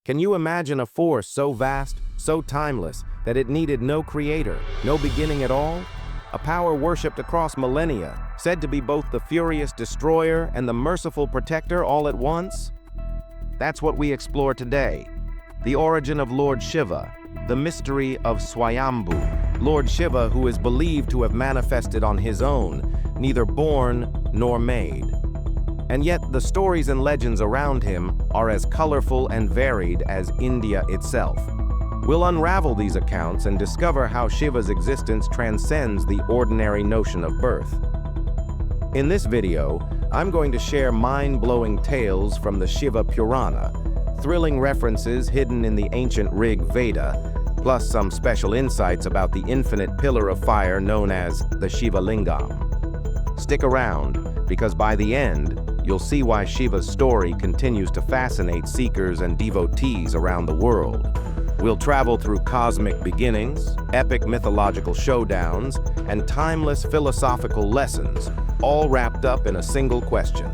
Can you imagine a force so vast, so timeless, that it needed no creator, no beginning at all? A power worshipped across millennia, said to be both the furious destroyer and the merciful protector all at once? That's what we explore today. The origin of Lord Shiva, the mystery of Swayambhu, Lord Shiva who is believed to have manifested on his own, neither born nor made. And yet the stories and legends around him are as colorful and varied as India itself. We'll unravel these accounts and discover how Shiva's existence transcends the ordinary notion of birth. In this video, I'm going to share mind-blowing tales from the Shiva Purana, thrilling references hidden in the ancient Rig Veda, plus some special insights about the infinite pillar of fire known as the Shiva Lingam. Stick around, because by the end, you'll see why Shiva's story continues to fascinate seekers and devotees around the world. We'll travel through cosmic beginnings, epic mythological showdowns, and timeless philosophical lessons, all wrapped up in a single question.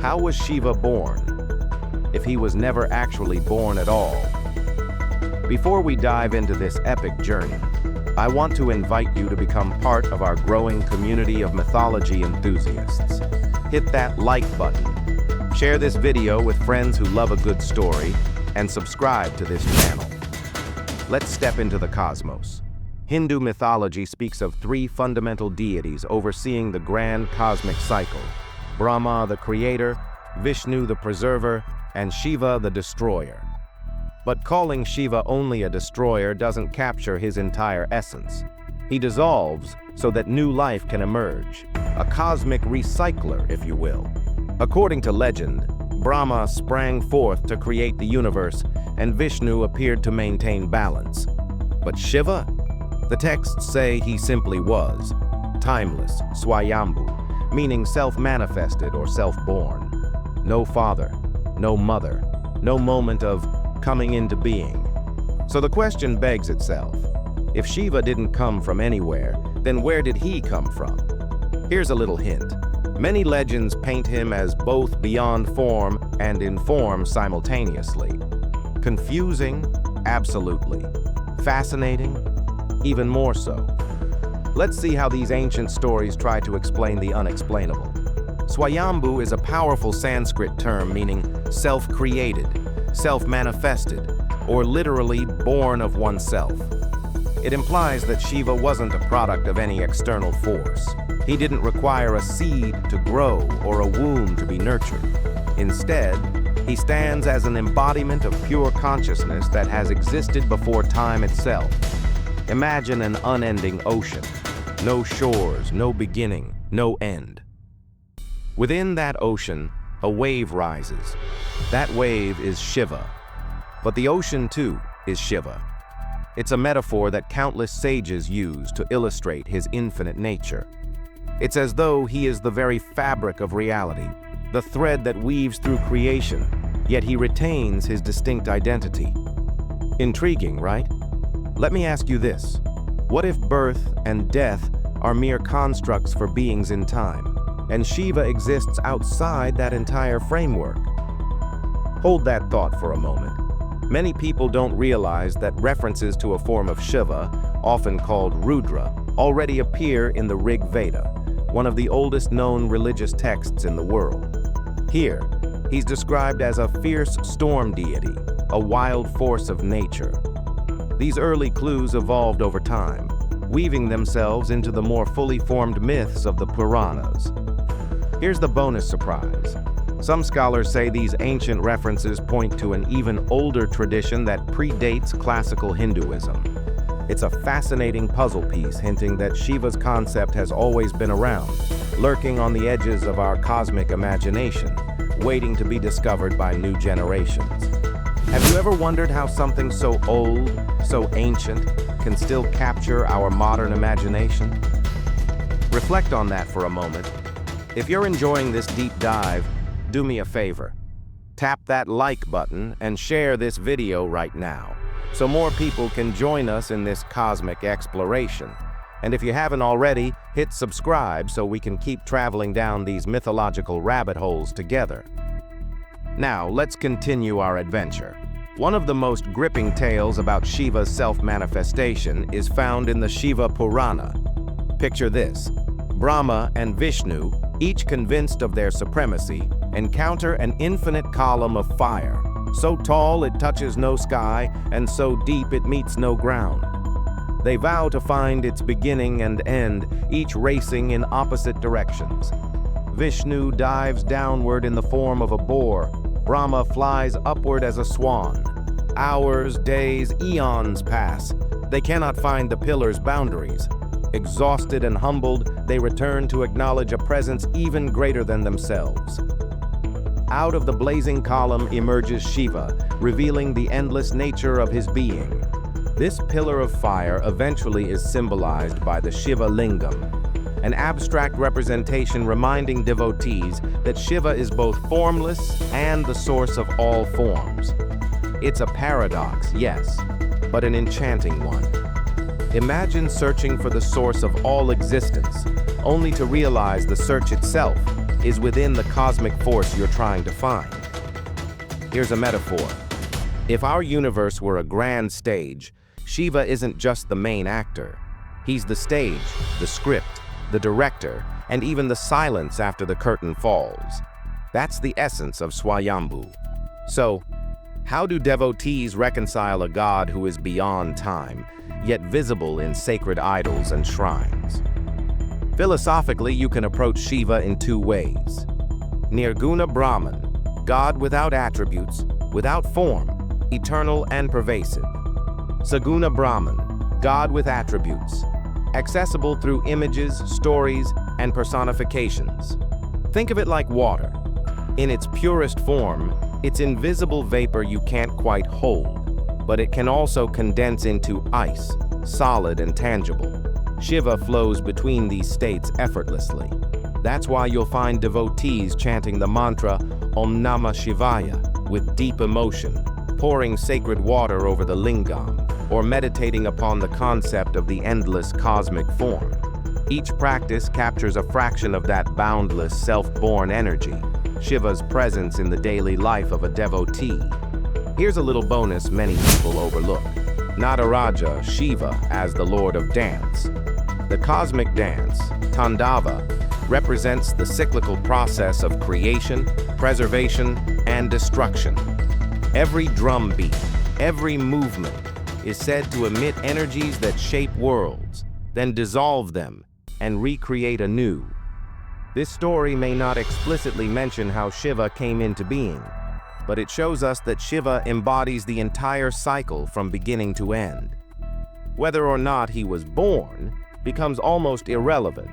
How was Shiva born, if he was never actually born at all? Before we dive into this epic journey, I want to invite you to become part of our growing community of mythology enthusiasts. Hit that like button, share this video with friends who love a good story, and subscribe to this channel. Let's step into the cosmos. Hindu mythology speaks of three fundamental deities overseeing the grand cosmic cycle: Brahma, the creator, Vishnu, the preserver, and Shiva, the destroyer. But calling Shiva only a destroyer doesn't capture his entire essence. He dissolves so that new life can emerge, a cosmic recycler, if you will. According to legend, Brahma sprang forth to create the universe, and Vishnu appeared to maintain balance. But Shiva? The texts say he simply was, timeless, Swayambhu, meaning self-manifested or self-born. No father, no mother, no moment of coming into being. So the question begs itself, if Shiva didn't come from anywhere, then where did he come from? Here's a little hint. Many legends paint him as both beyond form and in form simultaneously. Confusing? Absolutely. Fascinating? Even more so. Let's see how these ancient stories try to explain the unexplainable. Swayambhu is a powerful Sanskrit term meaning self-created, self-manifested, or literally born of oneself. It implies that Shiva wasn't a product of any external force. He didn't require a seed to grow or a womb to be nurtured. Instead, he stands as an embodiment of pure consciousness that has existed before time itself. Imagine an unending ocean. No shores, no beginning, no end. Within that ocean, a wave rises. That wave is Shiva. But the ocean, too, is Shiva. It's a metaphor that countless sages use to illustrate his infinite nature. It's as though he is the very fabric of reality, the thread that weaves through creation, yet he retains his distinct identity. Intriguing, right? Let me ask you this. What if birth and death are mere constructs for beings in time, and Shiva exists outside that entire framework? Hold that thought for a moment. Many people don't realize that references to a form of Shiva, often called Rudra, already appear in the Rig Veda, one of the oldest known religious texts in the world. Here, he's described as a fierce storm deity, a wild force of nature. These early clues evolved over time, weaving themselves into the more fully formed myths of the Puranas. Here's the bonus surprise. Some scholars say these ancient references point to an even older tradition that predates classical Hinduism. It's a fascinating puzzle piece hinting that Shiva's concept has always been around, lurking on the edges of our cosmic imagination, waiting to be discovered by new generations. Have you ever wondered how something so old, so ancient, can still capture our modern imagination? Reflect on that for a moment. If you're enjoying this deep dive, do me a favor. Tap that like button and share this video right now, so more people can join us in this cosmic exploration. And if you haven't already, hit subscribe so we can keep traveling down these mythological rabbit holes together. Now, let's continue our adventure. One of the most gripping tales about Shiva's self-manifestation is found in the Shiva Purana. Picture this: Brahma and Vishnu, each convinced of their supremacy, encounter an infinite column of fire, so tall it touches no sky and so deep it meets no ground. They vow to find its beginning and end, each racing in opposite directions. Vishnu dives downward in the form of a boar. Brahma flies upward as a swan. Hours, days, eons pass. They cannot find the pillar's boundaries. Exhausted and humbled, they return to acknowledge a presence even greater than themselves. Out of the blazing column emerges Shiva, revealing the endless nature of his being. This pillar of fire eventually is symbolized by the Shiva Lingam, an abstract representation reminding devotees that Shiva is both formless and the source of all forms. It's a paradox, yes, but an enchanting one. Imagine searching for the source of all existence, only to realize the search itself is within the cosmic force you're trying to find. Here's a metaphor. If our universe were a grand stage, Shiva isn't just the main actor. He's the stage, the script, the director, and even the silence after the curtain falls. That's the essence of Swayambhu. So, how do devotees reconcile a god who is beyond time, yet visible in sacred idols and shrines? Philosophically, you can approach Shiva in two ways. Nirguna Brahman, God without attributes, without form, eternal and pervasive. Saguna Brahman, God with attributes, accessible through images, stories, and personifications. Think of it like water. In its purest form, it's invisible vapor you can't quite hold, but it can also condense into ice, solid and tangible. Shiva flows between these states effortlessly. That's why you'll find devotees chanting the mantra Om Namah Shivaya with deep emotion, pouring sacred water over the lingam, or meditating upon the concept of the endless cosmic form. Each practice captures a fraction of that boundless, self-born energy, Shiva's presence in the daily life of a devotee. Here's a little bonus many people overlook. Nataraja, Shiva as the Lord of Dance. The cosmic dance, Tandava, represents the cyclical process of creation, preservation, and destruction. Every drum beat, every movement is said to emit energies that shape worlds, then dissolve them and recreate anew. This story may not explicitly mention how Shiva came into being, but it shows us that Shiva embodies the entire cycle from beginning to end. Whether or not he was born becomes almost irrelevant.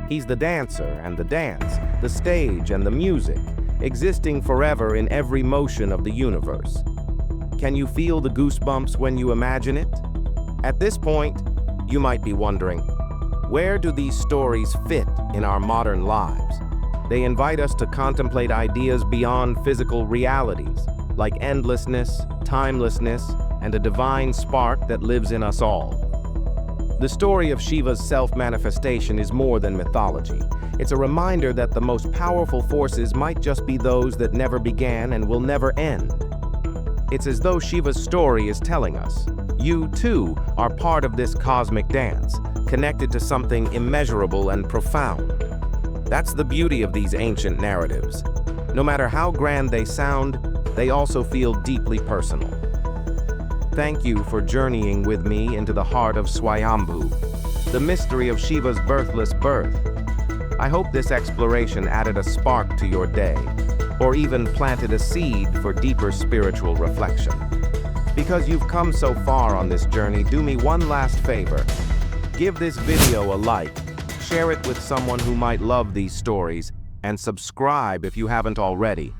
He's the dancer and the dance, the stage and the music, existing forever in every motion of the universe. Can you feel the goosebumps when you imagine it? At this point, you might be wondering, where do these stories fit in our modern lives? They invite us to contemplate ideas beyond physical realities, like endlessness, timelessness, and a divine spark that lives in us all. The story of Shiva's self-manifestation is more than mythology. It's a reminder that the most powerful forces might just be those that never began and will never end. It's as though Shiva's story is telling us, you too are part of this cosmic dance, connected to something immeasurable and profound. That's the beauty of these ancient narratives. No matter how grand they sound, they also feel deeply personal. Thank you for journeying with me into the heart of Swayambhu, the mystery of Shiva's birthless birth. I hope this exploration added a spark to your day, or even planted a seed for deeper spiritual reflection. Because you've come so far on this journey, do me one last favor. Give this video a like, share it with someone who might love these stories, and subscribe if you haven't already.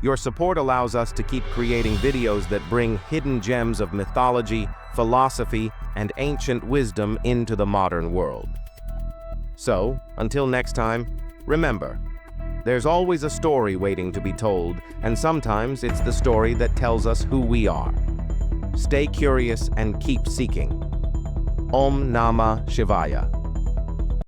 Your support allows us to keep creating videos that bring hidden gems of mythology, philosophy, and ancient wisdom into the modern world. So, until next time, remember, there's always a story waiting to be told, and sometimes it's the story that tells us who we are. Stay curious and keep seeking. Om Namah Shivaya.